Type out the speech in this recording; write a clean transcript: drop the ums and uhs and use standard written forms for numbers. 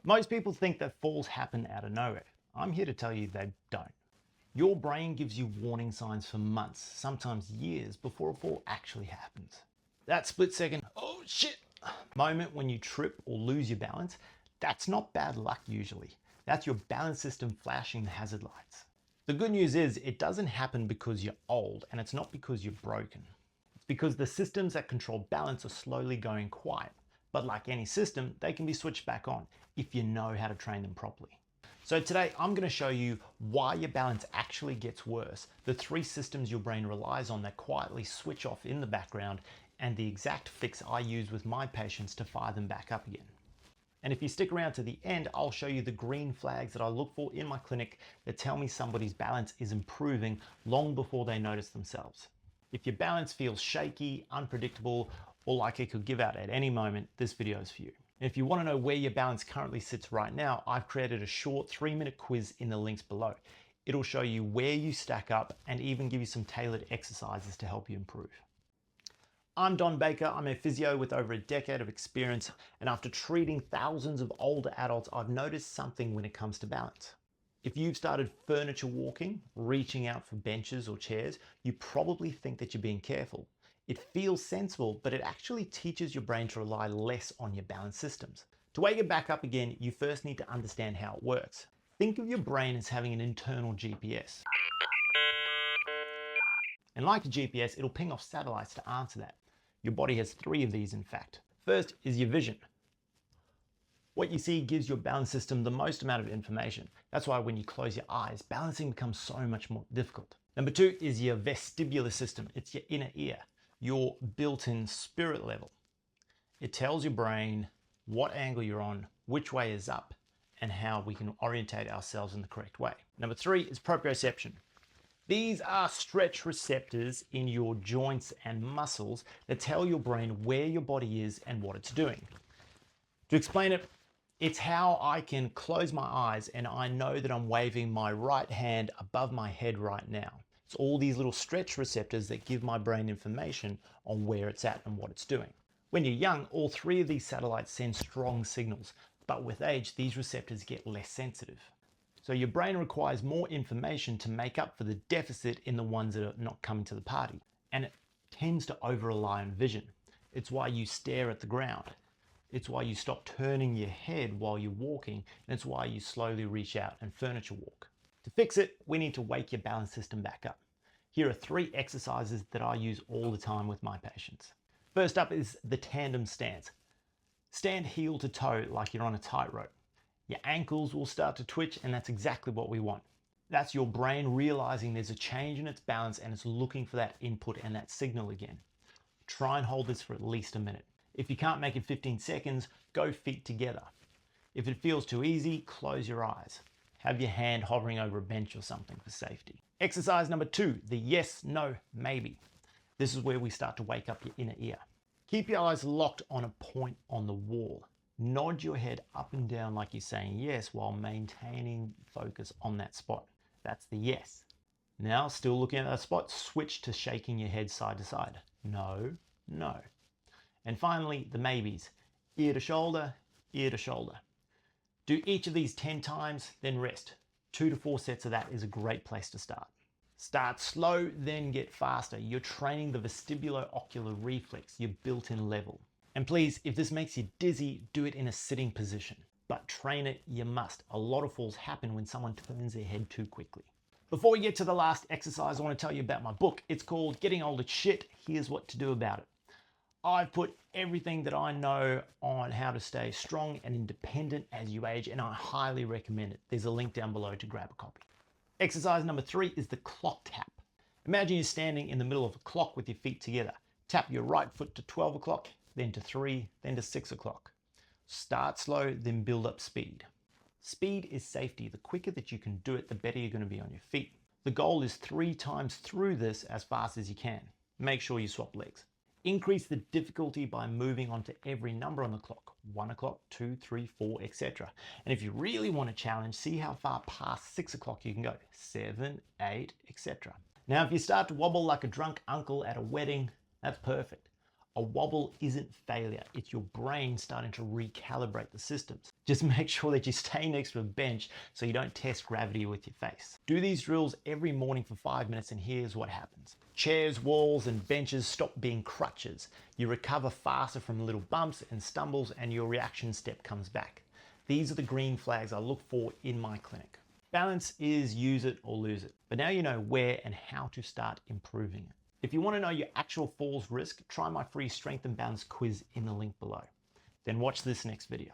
Most people think that falls happen out of nowhere. I'm here to tell you they don't. Your brain gives you warning signs for months, sometimes years, before a fall actually happens. That split second, oh shit, moment when you trip or lose your balance, that's not bad luck usually. That's your balance system flashing the hazard lights. The good news is it doesn't happen because you're old, and it's not because you're broken. It's because the systems that control balance are slowly going quiet. But like any system, they can be switched back on if you know how to train them properly. So today I'm going to show you why your balance actually gets worse, the 3 systems your brain relies on that quietly switch off in the background, and the exact fix I use with my patients to fire them back up again. And if you stick around to the end, I'll show you the green flags that I look for in my clinic that tell me somebody's balance is improving long before they notice themselves. If your balance feels shaky, unpredictable, or like it could give out at any moment, this video is for you. And if you want to know where your balance currently sits right now, I've created a short 3-minute quiz in the links below. It'll show you where you stack up and even give you some tailored exercises to help you improve. I'm Don Baker. I'm a physio with over a decade of experience, and after treating thousands of older adults, I've noticed something when it comes to balance. If you've started furniture walking, reaching out for benches or chairs, you probably think that you're being careful. It feels sensible, but it actually teaches your brain to rely less on your balance systems. To wake it back up again, you first need to understand how it works. Think of your brain as having an internal GPS. And like a GPS, it'll ping off satellites to answer that. Your body has 3 of these, in fact. First is your vision. What you see gives your balance system the most amount of information. That's why when you close your eyes, balancing becomes so much more difficult. Number 2 is your vestibular system. It's your inner ear, your built-in spirit level. It tells your brain what angle you're on, which way is up, and how we can orientate ourselves in the correct way. Number 3 is proprioception. These are stretch receptors in your joints and muscles that tell your brain where your body is and what it's doing. To explain it, it's how I can close my eyes and I know that I'm waving my right hand above my head right now. It's all these little stretch receptors that give my brain information on where it's at and what it's doing. When you're young, all 3 of these satellites send strong signals, but with age, these receptors get less sensitive. So your brain requires more information to make up for the deficit in the ones that are not coming to the party. And it tends to over-rely on vision. It's why you stare at the ground. It's why you stop turning your head while you're walking, and it's why you slowly reach out and furniture walk. To fix it, we need to wake your balance system back up. Here are 3 exercises that I use all the time with my patients. First up is the tandem stance. Stand heel to toe like you're on a tightrope. Your ankles will start to twitch, and that's exactly what we want. That's your brain realizing there's a change in its balance and it's looking for that input and that signal again. Try and hold this for at least a minute. If you can't make it 15 seconds, go feet together. If it feels too easy, close your eyes. Have your hand hovering over a bench or something for safety. Exercise number 2, the yes, no, maybe. This is where we start to wake up your inner ear. Keep your eyes locked on a point on the wall. Nod your head up and down like you're saying yes while maintaining focus on that spot. That's the yes. Now, still looking at that spot, switch to shaking your head side to side. No, no. And finally, the maybes. Ear to shoulder, ear to shoulder. Do each of these 10 times, then rest. 2 to 4 sets of that is a great place to start. Start slow, then get faster. You're training the vestibulo-ocular reflex, your built-in level. And please, if this makes you dizzy, do it in a sitting position. But train it, you must. A lot of falls happen when someone turns their head too quickly. Before we get to the last exercise, I want to tell you about my book. It's called Getting Old It's Shit, Here's What to Do About It. I've put everything that I know on how to stay strong and independent as you age, and I highly recommend it. There's a link down below to grab a copy. Exercise number 3 is the clock tap. Imagine you're standing in the middle of a clock with your feet together. Tap your right foot to 12 o'clock, then to 3, then to 6 o'clock. Start slow, then build up speed. Speed is safety. The quicker that you can do it, the better you're going to be on your feet. The goal is 3 times through this as fast as you can. Make sure you swap legs. Increase the difficulty by moving on to every number on the clock. 1 o'clock, 2, 3, 4, etc. And if you really want a challenge, see how far past 6 o'clock you can go. 7, 8, etc. Now, if you start to wobble like a drunk uncle at a wedding, that's perfect. A wobble isn't failure, it's your brain starting to recalibrate the systems. Just make sure that you stay next to a bench so you don't test gravity with your face. Do these drills every morning for 5 minutes and here's what happens. Chairs, walls, and benches stop being crutches. You recover faster from little bumps and stumbles and your reaction step comes back. These are the green flags I look for in my clinic. Balance is use it or lose it, but now you know where and how to start improving it. If you want to know your actual falls risk, try my free strength and balance quiz in the link below. Then watch this next video.